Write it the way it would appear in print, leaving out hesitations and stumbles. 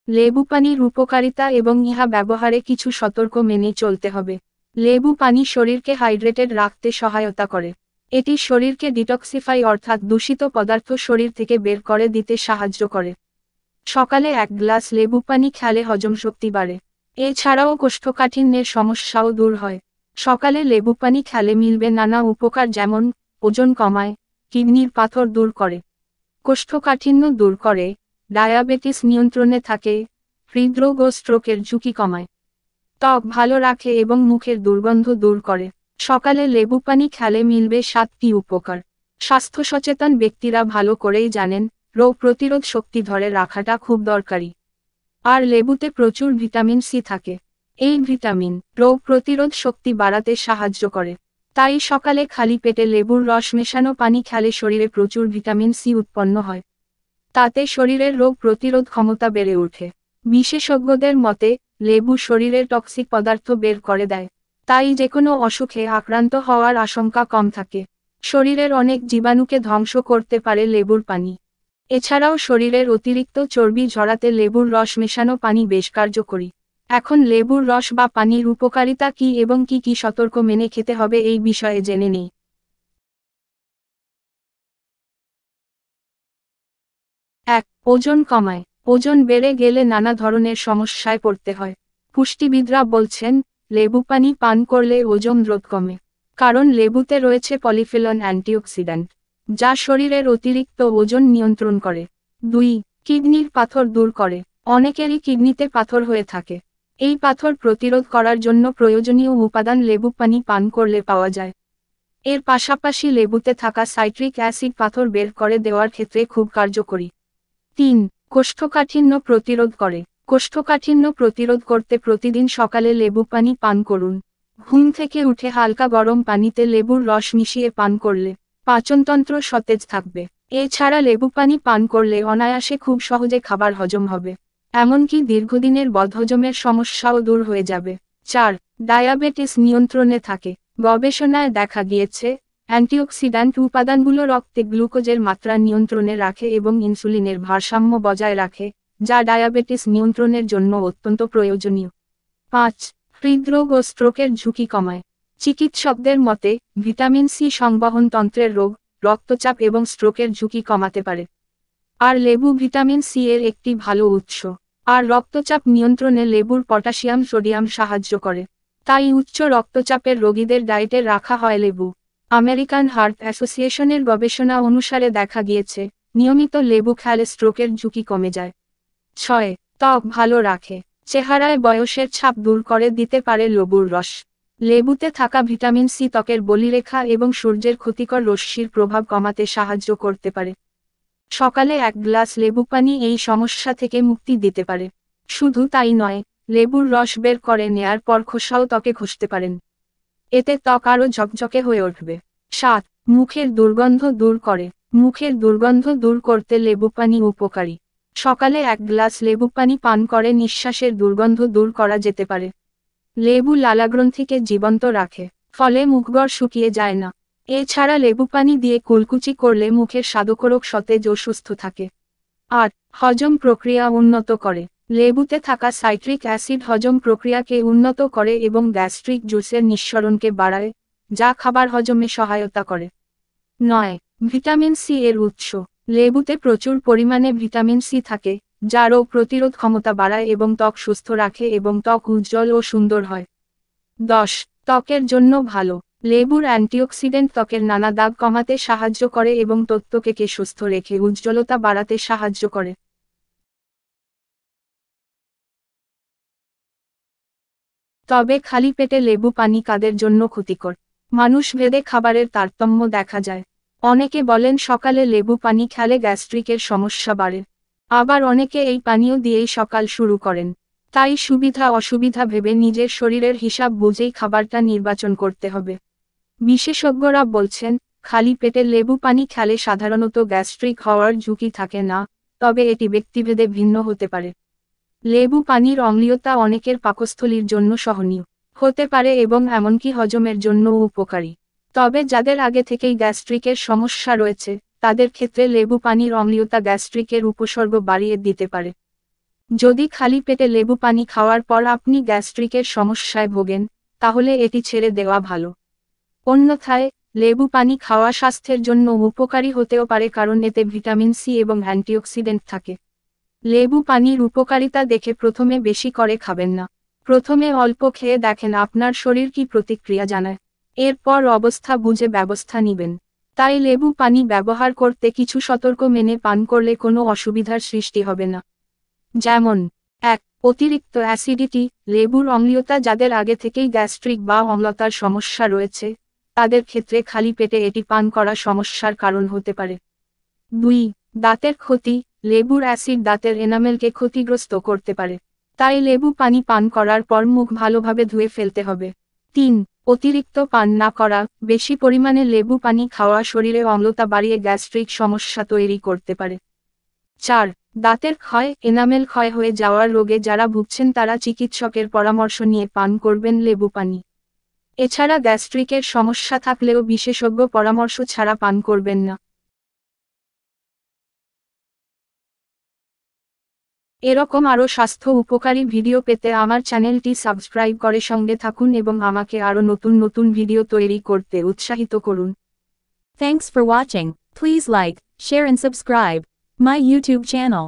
লেবু পানির উপকারিতা এবং ইহা ব্যবহারে কিছু সতর্ক মেনে চলতে হবে। লেবু পানি শরীরকে হাইড্রেটেড রাখতে সহায়তা করে। এটি শরীরকে ডিটক্সিফাই অর্থাৎ দূষিত পদার্থ শরীর থেকে বের করে দিতে সাহায্য করে। সকালে 1 গ্লাস লেবু পানি খেলে হজমশক্তি বাড়ে। এছাড়াও কোষ্ঠকাঠিন্যের সমস্যাও দূর হয়। সকালে লেবু পানি খেলে মিলবে নানা উপকার, যেমন ওজন কমায়, কিডনির পাথর দূর করে, কোষ্ঠকাঠিন্য দূর করে, ডায়াবেটিস নিয়ন্ত্রণে থাকে, হৃদরোগ ও স্ট্রোকের ঝুঁকি কমায়, ত্বক ভালো রাখে এবং মুখের দুর্গন্ধ দূর করে। সকালে লেবু পানি খেলে মিলবে 7টি উপকার। স্বাস্থ্য সচেতন ব্যক্তিরা ভালো করেই জানেন, রোগ প্রতিরোধ শক্তি ধরে রাখাটা খুব দরকারি। আর লেবুতে প্রচুর ভিটামিন সি থাকে। এই ভিটামিন রোগ প্রতিরোধ শক্তি বাড়াতে সাহায্য করে। তাই সকালে খালি পেটে লেবুর রস মেশানো পানি খেলে শরীরে প্রচুর ভিটামিন সি উৎপন্ন হয়। তাতে শরীরের রোগ প্রতিরোধ ক্ষমতা বেড়ে ওঠে। বিশেষজ্ঞদের মতে, লেবু শরীরের টক্সিক পদার্থ বের করে দেয়। তাই যেকোনো অসুখে আক্রান্ত হওয়ার আশঙ্কা কম থাকে। শরীরের অনেক জীবাণুকে ধ্বংস করতে পারে লেবুর পানি। এছাড়াও শরীরের অতিরিক্ত চর্বি ঝরাতে লেবুর রস মেশানো পানি বেশ কার্যকরী। এখন লেবুর রস বা পানির উপকারিতা কী এবং কি কি সতর্ক মেনে খেতে হবে এই বিষয়ে জেনে নিই। 1. ওজন কমায়। ওজন বেড়ে গেলে নানা ধরনের সমস্যায় পড়তে হয়। পুষ্টিবিদরা বলছেন, লেবু পানি পান করলে ওজন দ্রুত কমে। কারণ লেবুতে রয়েছে পলিফেনল অ্যান্টিঅক্সিডেন্ট, যা শরীরের অতিরিক্ত ওজন নিয়ন্ত্রণ করে। 2. কিডনির পাথর দূর করে। অনেকেরই কিডনিতে পাথর হয়ে থাকে। এই পাথর প্রতিরোধ করার জন্য প্রয়োজনীয় উপাদান লেবু পানি পান করলে পাওয়া যায়। এর পাশাপাশি লেবুতে থাকা সাইট্রিক অ্যাসিড পাথর বের করে দেওয়ার ক্ষেত্রে খুব কার্যকরী। 3. কোষ্ঠকাঠিন্য প্রতিরোধ করে। কোষ্ঠকাঠিন্য প্রতিরোধ করতে প্রতিদিন সকালে লেবু পানি পান করুন। ঘুম থেকে উঠে হালকা গরম পানিতে লেবুর রস মিশিয়ে পান করলে পাচনতন্ত্র সতেজ থাকবে। এছাড়া লেবু পানি পান করলে অনায়াসে খুব সহজে খাবার হজম হবে। এমনকি দীর্ঘদিনের বদহজমের সমস্যাও দূর হয়ে যাবে। 4. ডায়াবেটিস নিয়ন্ত্রণে থাকে। গবেষণায় দেখা গিয়েছে, অ্যান্টিঅক্সিড্যান্ট উপাদানগুলো রক্তে গ্লুকোজের মাত্রা নিয়ন্ত্রণে রাখে এবং ইনসুলিনের ভারসাম্য বজায় রাখে, যা ডায়াবেটিস নিয়ন্ত্রণের জন্য অত্যন্ত প্রয়োজনীয়। 5. হৃদরোগ ও স্ট্রোকের ঝুঁকি কমায়। চিকিৎসকদের মতে, ভিটামিন সি সংবহনতন্ত্রের রোগ, রক্তচাপ এবং স্ট্রোকের ঝুঁকি কমাতে পারে। আর লেবু ভিটামিন সি এর একটি ভালো উৎস। আর রক্তচাপ নিয়ন্ত্রণে লেবুর পটাশিয়াম সোডিয়াম সাহায্য করে। তাই উচ্চ রক্তচাপের রোগীদের ডায়েটে রাখা হয় লেবু। আমেরিকান হার্ট অ্যাসোসিয়েশনের গবেষণা অনুসারে দেখা গিয়েছে, নিয়মিত লেবু খেলে স্ট্রোকের ঝুঁকি কমে যায়। 6. ত্বক ভালো রাখে। চেহারায় বয়সের ছাপ দূর করে দিতে পারে লেবুর রস। লেবুতে থাকা ভিটামিন সি ত্বকের বলিরেখা এবং সূর্যের ক্ষতিকর রশ্মির প্রভাব কমাতে সাহায্য করতে পারে। সকালে 1 গ্লাস লেবু পানি এই সমস্যা থেকে মুক্তি দিতে পারে। শুধু তাই নয়, লেবুর রস বের করে নেয়ার পর খোসাও ত্বকে ঘষতে পারেন। এতে ত্বক আরও ঝকঝকে হয়ে উঠবে। 7. মুখের দুর্গন্ধ দূর করে। মুখের দুর্গন্ধ দূর করতে লেবু পানি উপকারী। সকালে 1 গ্লাস লেবু পানি পান করে নিঃশ্বাসের দুর্গন্ধ দূর করা যেতে পারে। লেবু লালাগ্রন্থিকে জীবন্ত রাখে, ফলে মুখগড় শুকিয়ে যায় না। এছাড়া লেবু পানি দিয়ে কুলকুচি করলে মুখের স্বাদকোরক সতেজ ও সুস্থ থাকে। 8. হজম প্রক্রিয়া উন্নত করে। লেবুতে থাকা সাইট্রিক অ্যাসিড হজম প্রক্রিয়াকে উন্নত করে এবং গ্যাস্ট্রিক জুসের নিঃসরণকে বাড়ায়, যা খাবার হজমে সহায়তা করে। 9. ভিটামিন সি এর উৎস। লেবুতে প্রচুর পরিমাণে ভিটামিন সি থাকে, যা রোগ প্রতিরোধ ক্ষমতা বাড়ায় এবং ত্বক সুস্থ রাখে এবং ত্বক উজ্জ্বল ও সুন্দর হয়। 10. ত্বকের জন্য ভালো। লেবুর অ্যান্টিঅক্সিডেন্ট ত্বকের নানা দাগ কমাতে সাহায্য করে এবং ত্বককে সুস্থ রেখে উজ্জ্বলতা বাড়াতে সাহায্য করে। তবে খালি পেটে লেবু পানি কাদের জন্য ক্ষতিকর? মানুষ ভেদে খাবারের তারতম্য দেখা যায়। অনেকে বলেন সকালে লেবু পানি খেলে গ্যাস্ট্রিকের সমস্যা বাড়ে। আবার অনেকে এই পানীয় দিয়েই সকাল শুরু করেন। তাই সুবিধা অসুবিধা ভেবে নিজের শরীরের হিসাব বুঝেই খাবারটা নির্বাচন করতে হবে। বিশেষজ্ঞরা বলছেন, খালি পেটে লেবু পানি খেলে সাধারণত গ্যাস্ট্রিক হওয়ার ঝুঁকি থাকে না, তবে এটি ব্যক্তিভেদে ভিন্ন হতে পারে। লেবু পানির অম্লীয়তা অনেকের পাকস্থলীর জন্য সহনীয় হতে পারে এবং এমনকি হজমের জন্যও উপকারী। তবে যাদের আগে থেকেই গ্যাস্ট্রিকের সমস্যা রয়েছে, তাদের ক্ষেত্রে লেবু পানির অম্লীয়তা গ্যাস্ট্রিকের উপসর্গ বাড়িয়ে দিতে পারে। যদি খালি পেটে লেবু পানি খাওয়ার পর আপনি গ্যাস্ট্রিকের সমস্যায় ভোগেন, তাহলে এটি ছেড়ে দেওয়া ভালো। অন্যথায়, লেবু পানি খাওয়া স্বাস্থ্যের জন্য উপকারী হতেও পারে কারণ এতে ভিটামিন সি এবং অ্যান্টিঅক্সিডেন্ট থাকে। লেবু পানির উপকারিতা দেখে প্রথমে বেশি করে খাবেন না। প্রথমে অল্প খেয়ে দেখেন আপনার শরীর কি প্রতিক্রিয়া জানায়। এরপর অবস্থা বুঝে ব্যবস্থা নিবেন। তাই লেবু পানি ব্যবহার করতে কিছু সতর্ক মেনে পান করলে কোনো অসুবিধার সৃষ্টি হবে না। যেমন ১. অতিরিক্ত অ্যাসিডিটি, লেবুর অম্লীয়তা যাদের আগে থেকেই গ্যাস্ট্রিক বা অম্লতার সমস্যা রয়েছে, তাদের ক্ষেত্রে খালি পেটে এটি পান করা সমস্যার কারণ হতে পারে। ২. দাঁতের ক্ষতি, লেবুর অ্যাসিড দাঁতের এনামেলকে ক্ষতিগ্রস্ত করতে পারে। তাই লেবু পানি পান করার পর মুখ ভালোভাবে ধুয়ে ফেলতে হবে। ৩. অতিরিক্ত পান না করা, বেশি পরিমাণে লেবু পানি খাওয়া শরীরে অম্লতা বাড়িয়ে গ্যাস্ট্রিক সমস্যা তৈরি করতে পারে। ৪. দাঁতের ক্ষয়, এনামেল ক্ষয় হয়ে যাওয়ার রোগে যারা ভুগছেন তারা চিকিৎসকের পরামর্শ নিয়ে পান করবেন লেবু পানি। এছাড়া গ্যাস্ট্রিকের সমস্যা থাকলেও বিশেষজ্ঞ পরামর্শ ছাড়া পান করবেন না। এরকম আরও স্বাস্থ্য উপকারী ভিডিও পেতে আমার চ্যানেলটি সাবস্ক্রাইব করে সঙ্গে থাকুন এবং আমাকে আরও নতুন নতুন ভিডিও তৈরি করতে উৎসাহিত করুন। Thanks for watching. Please like, share and subscribe my YouTube channel.